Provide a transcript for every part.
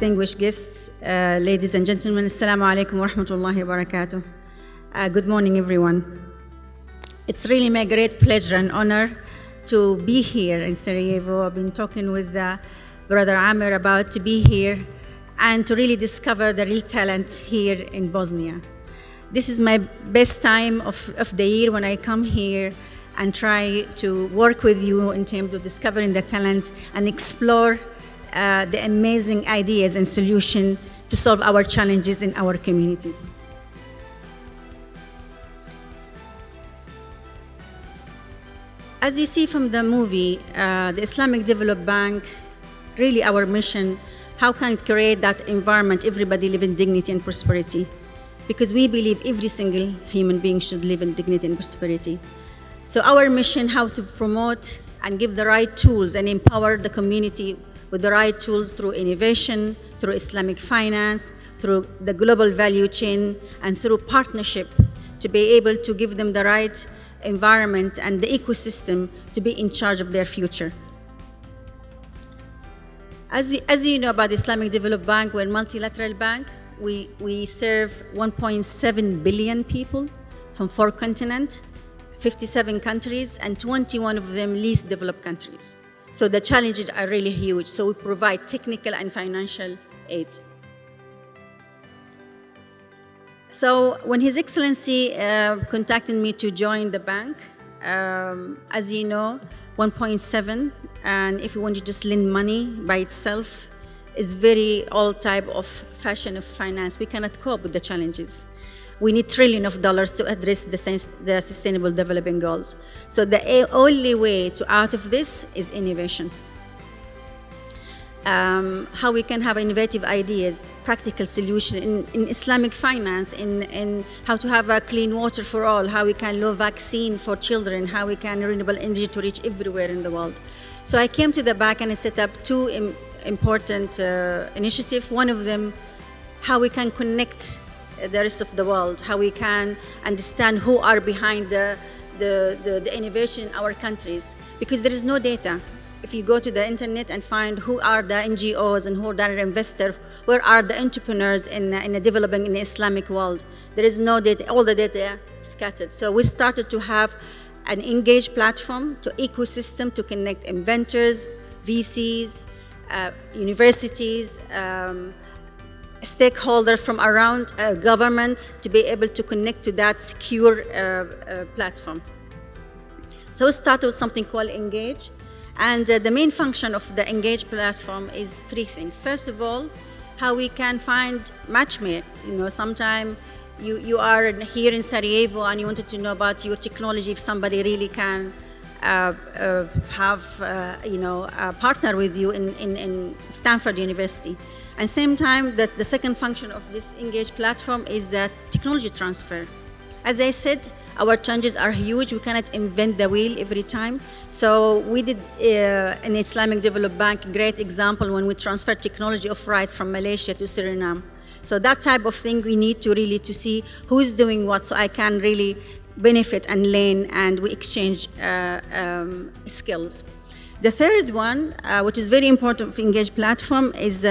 distinguished guests, ladies and gentlemen, Assalamu alaikum wa rahmatullahi wa barakatuh. Good morning, everyone. It's really my great pleasure and honor to be here in Sarajevo. I've been talking with Brother Amir about to be here and to really discover the real talent here in Bosnia. This is my best time of the year when I come here and try to work with you in terms of discovering the talent and explore the amazing ideas and solutions to solve our challenges in our communities. As you see from the movie, the Islamic Development Bank, really our mission, how can it create that environment, everybody live in dignity and prosperity? Because we believe every single human being should live in dignity and prosperity. So our mission, how to promote and give the right tools and empower the community with the right tools through innovation, through Islamic finance, through the global value chain, and through partnership to be able to give them the right environment and the ecosystem to be in charge of their future. As you know about the Islamic Development Bank, we're a multilateral bank. We serve 1.7 billion people from 4 continents, 57 countries, and 21 of them least developed countries. So the challenges are really huge. So we provide technical and financial aid. So when His Excellency contacted me to join the bank, as you know, 1.7, and if you want to just lend money by itself, is very old type of fashion of finance. We cannot cope with the challenges. We need trillions of dollars to address the Sustainable Development Goals. So the only way to out of this is innovation. How we can have innovative ideas, practical solution in Islamic finance, in how to have a clean water for all, how we can low vaccine for children, how we can renewable energy to reach everywhere in the world. So I came to the bank and I set up 2 important initiatives. One of them, how we can connect the rest of the world, how we can understand who are behind the innovation in our countries, because there is no data. If you go to the internet and find who are the NGOs and who are the investors, where are the entrepreneurs in the developing in the Islamic world, there is no data, all the data scattered. So we started to have an engaged platform to ecosystem to connect inventors, VCs, universities, stakeholders from around government to be able to connect to that secure platform. So we started with something called Engage. And the main function of the Engage platform is 3 things. First of all, how we can find matchmate. You know, sometime you are here in Sarajevo and you wanted to know about your technology, if somebody really can partner with you in Stanford University. And same time, the second function of this Engage platform is technology transfer. As I said, our challenges are huge. We cannot invent the wheel every time. So we did in Islamic Development Bank a great example when we transferred technology of rice from Malaysia to Suriname. So that type of thing we need to really to see who's doing what, so I can really benefit and learn, and we exchange skills. The third one, which is very important for Engage platform, is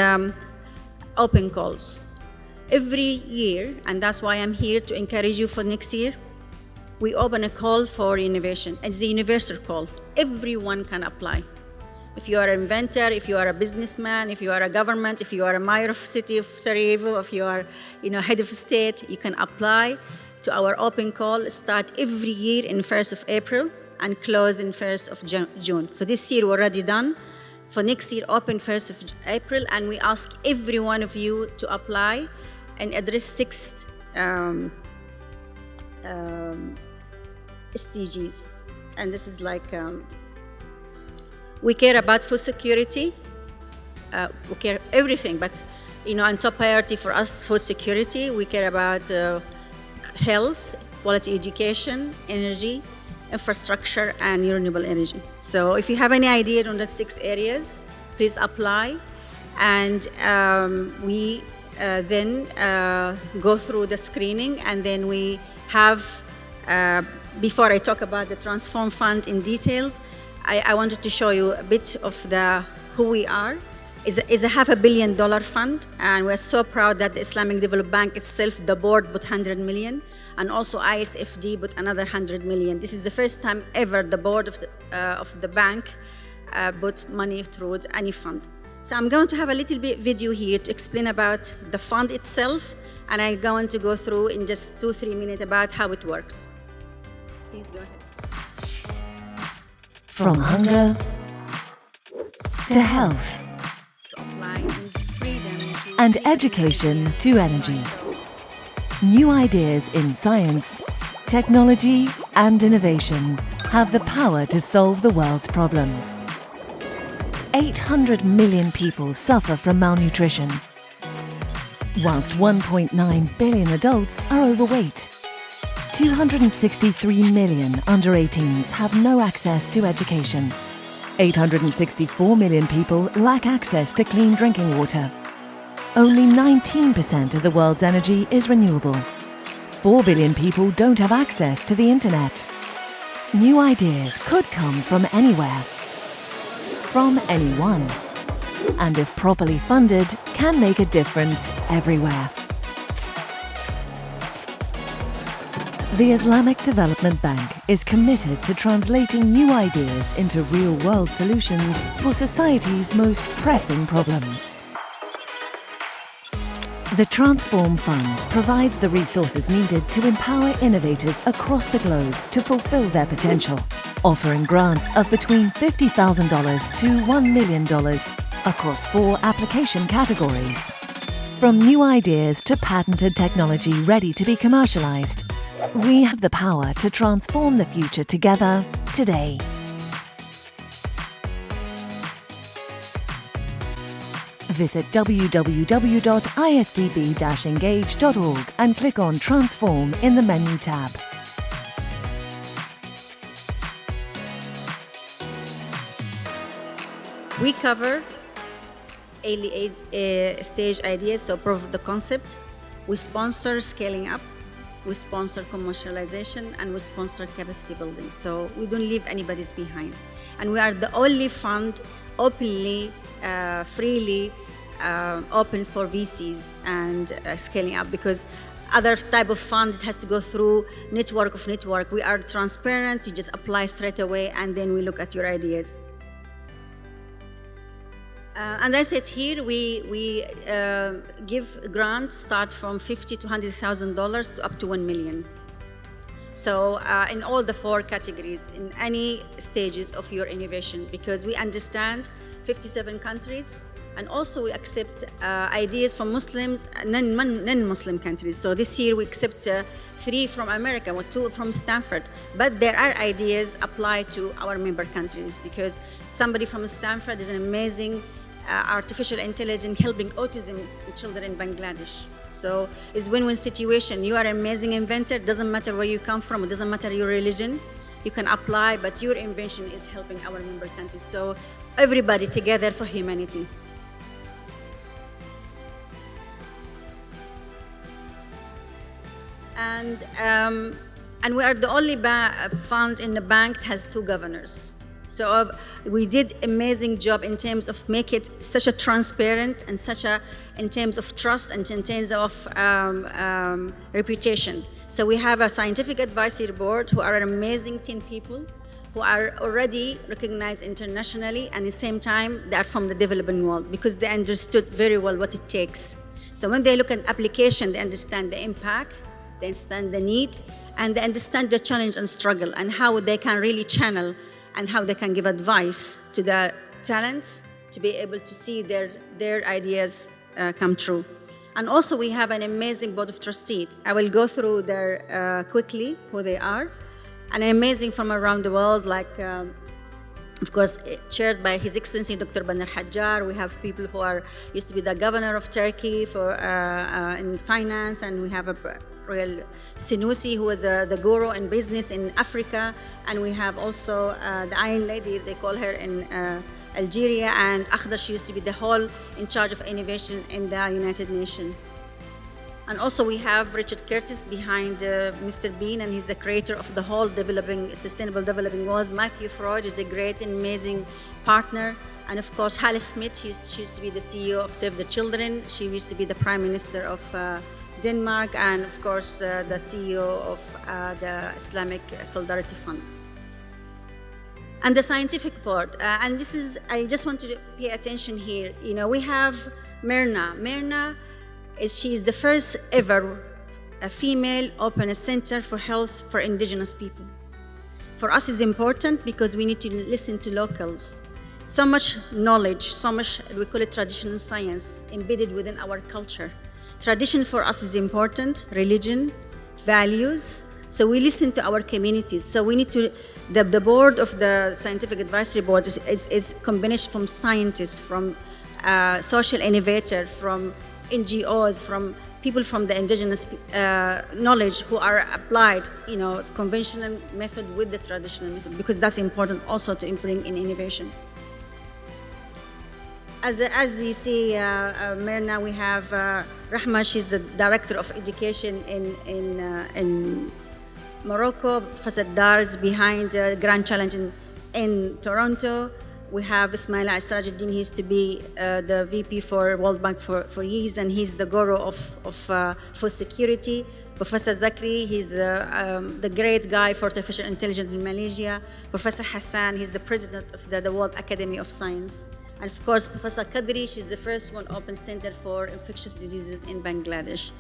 open calls. Every year, and that's why I'm here to encourage you for next year, we open a call for innovation. It's a universal call. Everyone can apply. If you are an inventor, if you are a businessman, if you are a government, if you are a mayor of the city of Sarajevo, if you are head of state, you can apply to our open call. Start every year in 1st of April and close in 1st of June. For this year, we're already done. For next year, open 1st of April, and we ask every one of you to apply and address 6 SDGs. And this is like, we care about food security, we care everything, but on top priority for us, food security. We care about health, quality education, energy, infrastructure, and renewable energy. So if you have any idea on the 6 areas, please apply. And we then go through the screening, and then we have, before I talk about the Transform Fund in details, I wanted to show you a bit of who we are. is a $500 million fund, and we're so proud that the Islamic Development Bank itself, the board, put 100 million, and also ISFD put another 100 million. This is the first time ever the board of the bank put money through any fund. So I'm going to have a little bit video here to explain about the fund itself, and I'm going to go through in just 2-3 minutes about how it works. Please go ahead. From hunger to health and education to energy. New ideas in science, technology and innovation have the power to solve the world's problems. 800 million people suffer from malnutrition, whilst 1.9 billion adults are overweight. 263 million under 18s have no access to education. 864 million people lack access to clean drinking water. Only 19% of the world's energy is renewable. 4 billion people don't have access to the internet. New ideas could come from anywhere, from anyone, and if properly funded, can make a difference everywhere. The Islamic Development Bank is committed to translating new ideas into real-world solutions for society's most pressing problems. The Transform Fund provides the resources needed to empower innovators across the globe to fulfill their potential, offering grants of between $50,000 to $1 million across 4 application categories. From new ideas to patented technology ready to be commercialized, we have the power to transform the future together today. Visit www.isdb-engage.org and click on Transform in the menu tab. We cover early stage ideas, so proof of the concept. We sponsor scaling up. We sponsor commercialization, and we sponsor capacity building. So we don't leave anybody's behind. And we are the only fund openly, freely open for VCs and scaling up, because other type of fund, it has to go through network. We are transparent. You just apply straight away, and then we look at your ideas. And as I said here, we give grants start from $50,000 to $100,000 to up to $1 million. So in all the 4 categories, in any stages of your innovation, because we understand 57 countries, and also we accept ideas from Muslims, non-Muslim countries. So this year we accept 3 from America, 2 from Stanford. But there are ideas applied to our member countries, because somebody from Stanford is an amazing artificial intelligence helping autism children in Bangladesh. So it's win-win situation. You are an amazing inventor. Doesn't matter where you come from. It doesn't matter your religion. You can apply, but your invention is helping our member countries. So everybody together for humanity. And we are the only fund in the bank that has 2 governors. So we did amazing job in terms of make it such a transparent and in terms of trust and in terms of reputation. So we have a scientific advisory board who are an amazing 10 people who are already recognized internationally, and at the same time they are from the developing world, because they understood very well what it takes. So when they look at application, they understand the impact, they understand the need, and they understand the challenge and struggle, and how they can really channel and how they can give advice to the talents to be able to see their ideas come true. And also we have an amazing board of trustees. I will go through their quickly, who they are. And amazing from around the world, like of course chaired by His Excellency Dr. Baner Hajjar. We have people who used to be the governor of Turkey in finance, and we have a Royal Sinusi, who was the guru in business in Africa, and we have also the Iron Lady, they call her in Algeria, and Akhdar, she used to be the whole in charge of innovation in the United Nations. And also we have Richard Curtis behind Mr. Bean, and he's the creator of the whole sustainable developing goals. Matthew Freud is a great and amazing partner. And of course, Halle Smith, she used to be the CEO of Save the Children. She used to be the Prime Minister of Denmark, and of course, the CEO of the Islamic Solidarity Fund. And the scientific part, and this is, I just want to pay attention here. You know, we have Myrna. Myrna she is the first ever a female open a center for health for indigenous people. For us, it's important because we need to listen to locals. So much knowledge, so much, we call it traditional science, embedded within our culture. Tradition for us is important, religion, values. So we listen to our communities. So we need to, the board of the Scientific Advisory Board is combination from scientists, from social innovators, from NGOs, from people from the indigenous knowledge who are applied, you know, conventional method with the traditional method, because that's important also to bring in innovation. As you see, Myrna, we have Rahma, she's the Director of Education in Morocco. Professor Dar is behind Grand Challenge in Toronto. We have Ismail Asrajuddin, he used to be the VP for World Bank for years, and he's the guru of food security. Professor Zakri, he's the great guy for artificial intelligence in Malaysia. Professor Hassan, he's the president of the World Academy of Science. And of course, Professor Qadri, she's the first one open center for infectious diseases in Bangladesh.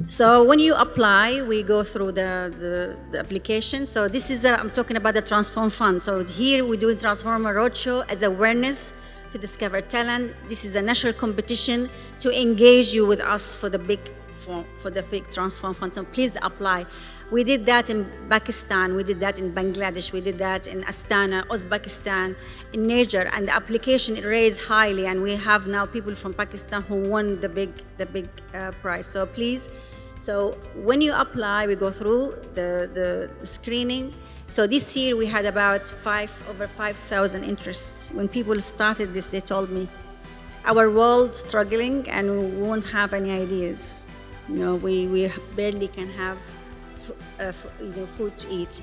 So when you apply, we go through the application. So this is, I'm talking about the Transform Fund. So here we do Transform Roadshow as awareness to discover talent. This is a national competition to engage you with us for the big Transform Fund. So please apply. We did that in Pakistan, we did that in Bangladesh, we did that in Astana, Uzbekistan, in Niger, and the application raised highly, and we have now people from Pakistan who won the big prize. So please, so when you apply, we go through the screening. So this year we had about over 5,000 interests. When people started this, they told me, our world struggling and we won't have any ideas. You know, we barely can have food to eat,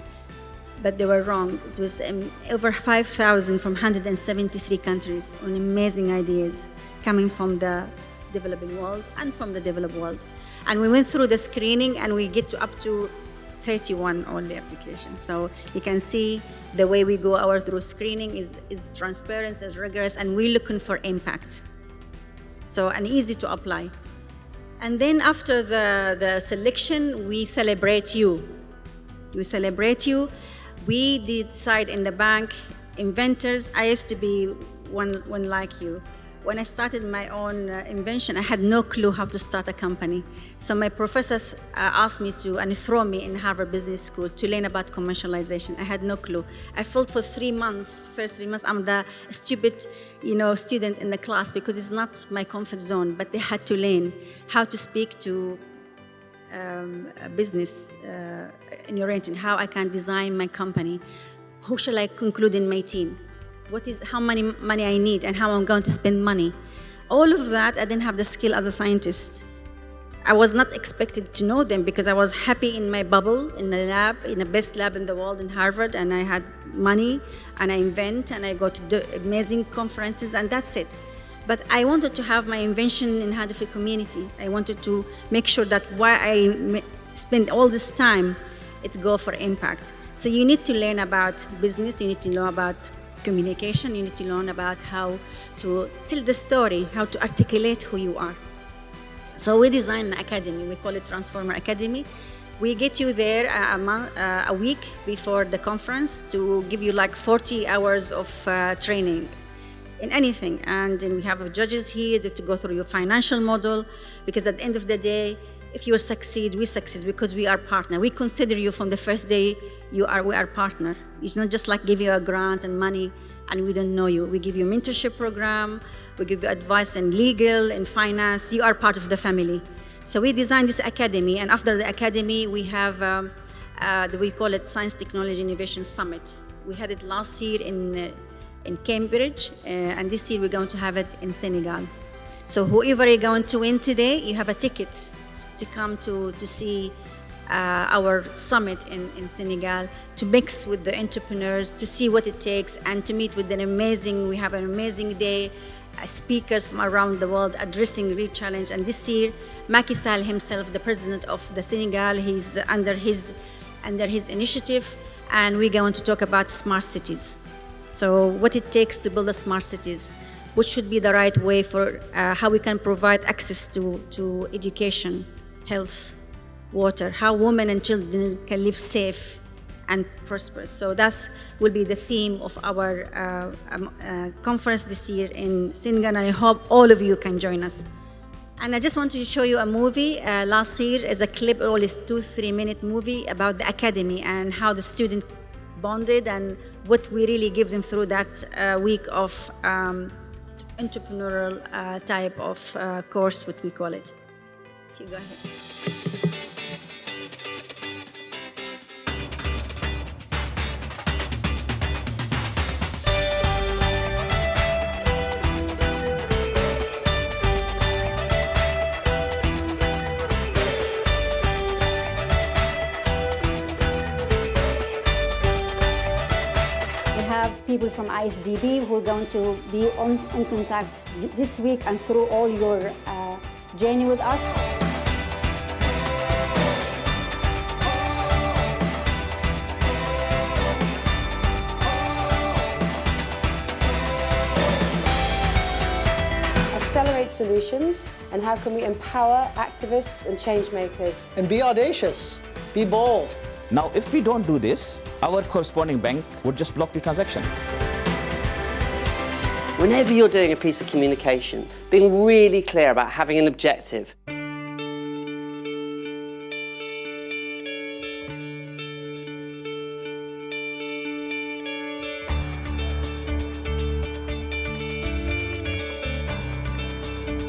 but they were wrong. It was over 5,000 from 173 countries on amazing ideas coming from the developing world and from the developed world. And we went through the screening and we get to up to 31 only applications. So you can see the way we go through screening is transparent, is rigorous, and we're looking for impact. So, and easy to apply. And then after the selection, we celebrate you. We celebrate you. We decide in the bank, inventors, I used to be one like you. When I started my own invention, I had no clue how to start a company. So my professors asked me to, and throw me in Harvard Business School to learn about commercialization. I had no clue. I felt for 3 months, first 3 months, I'm the stupid, student in the class because it's not my comfort zone, but they had to learn how to speak to a business oriented, how I can design my company, who shall I conclude in my team, how many money I need and how I'm going to spend money. All of that, I didn't have the skill as a scientist. I was not expected to know them because I was happy in my bubble, in the lab, in the best lab in the world in Harvard, and I had money, and I invent, and I go to do amazing conferences, and that's it. But I wanted to have my invention in hand of a community. I wanted to make sure that while I spend all this time, it go for impact. So you need to learn about business, you need to learn about communication, you need to learn about how to tell the story, how to articulate who you are. So we designed an academy, we call it Transformer Academy. We get you there a week before the conference to give you like 40 hours of training in anything. And then we have judges here to go through your financial model, because at the end of the day, if you succeed, we succeed because we are partner. We consider you from the first day we are partner. It's not just like give you a grant and money and we don't know you. We give you a mentorship program, we give you advice in legal and finance. You are part of the family. So we designed this academy, and after the academy, we have, we call it Science, Technology, Innovation Summit. We had it last year in Cambridge, and this year we're going to have it in Senegal. So whoever you're going to win today, you have a ticket to come to see our summit in Senegal, to mix with the entrepreneurs, to see what it takes, and to meet with we have an amazing day, speakers from around the world addressing real challenge. And this year, Macky Sall himself, the president of the Senegal, he's under his initiative, and we're going to talk about smart cities. So what it takes to build a smart cities, which should be the right way for how we can provide access to education, health, water, how women and children can live safe and prosperous. So that will be the theme of our conference this year in Senegal, and I hope all of you can join us. And I just want to show you a movie. Last year is a clip, only 2-3 minute movie about the academy and how the students bonded and what we really give them through that week of entrepreneurial type of course, what we call it. If you go ahead. People from IsDB who are going to be in contact this week and through all your journey with us. Accelerate solutions, and how can we empower activists and change makers? And be audacious, be bold. Now, if we don't do this, our corresponding bank would just block the transaction. Whenever you're doing a piece of communication, being really clear about having an objective.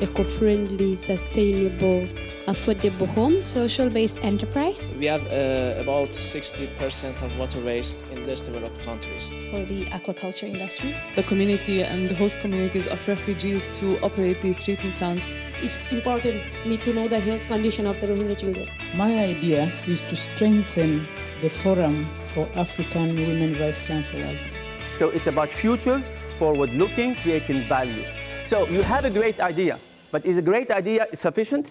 Eco-friendly, sustainable, affordable home, social-based enterprise. We have about 60% of water waste in less developed countries. For the aquaculture industry. The community and the host communities of refugees to operate these treatment plants. It's important need to know the health condition of the Rohingya children. My idea is to strengthen the Forum for African Women Vice Chancellors. So it's about future, forward-looking, creating value. So you have a great idea, but is a great idea sufficient?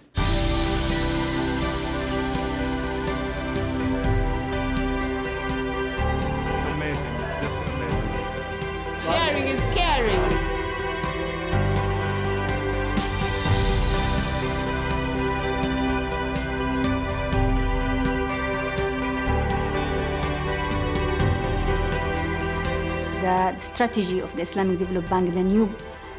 Amazing, just amazing. Sharing is caring. The strategy of the Islamic Development Bank, the new,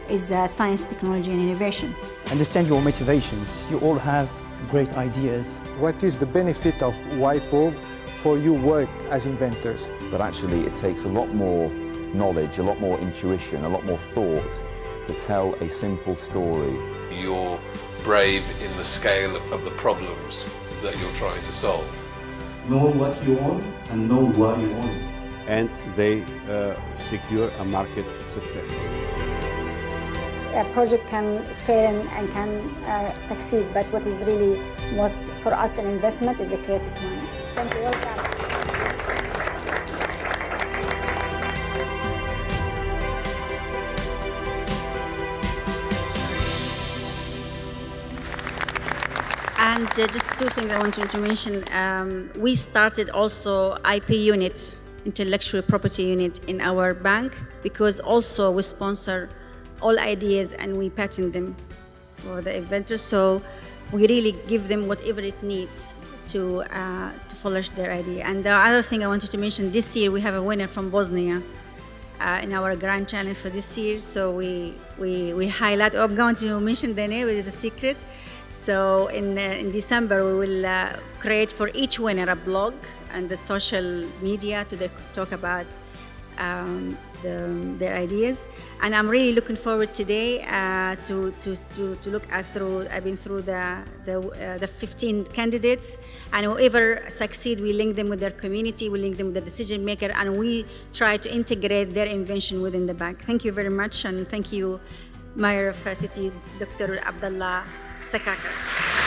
is science, technology, and innovation. Understand your motivations. You all have great ideas. What is the benefit of WIPO for your work as inventors? But actually, it takes a lot more knowledge, a lot more intuition, a lot more thought to tell a simple story. You're brave in the scale of the problems that you're trying to solve. Know what you want and know why you want it. And they secure a market success. A project can fail and can succeed, but what is really most for us an investment is a creative mind. Thank you. Welcome. And just two things I wanted to mention. We started also IP unit, intellectual property unit, in our bank, because also we sponsor all ideas and we patent them for the inventors. So we really give them whatever it needs to polish their idea. And the other thing I wanted to mention, this year we have a winner from Bosnia in our grand challenge for this year. So we highlight, I'm going to mention the name, it is a secret. So in December we will create for each winner a blog and the social media to talk about their ideas, and I'm really looking forward today to look at through. I've been through the 15 candidates, and whoever succeed, we link them with their community, we link them with the decision maker, and we try to integrate their invention within the bank. Thank you very much, and thank you, Mayor of City, Dr. Abdullah Sakakar.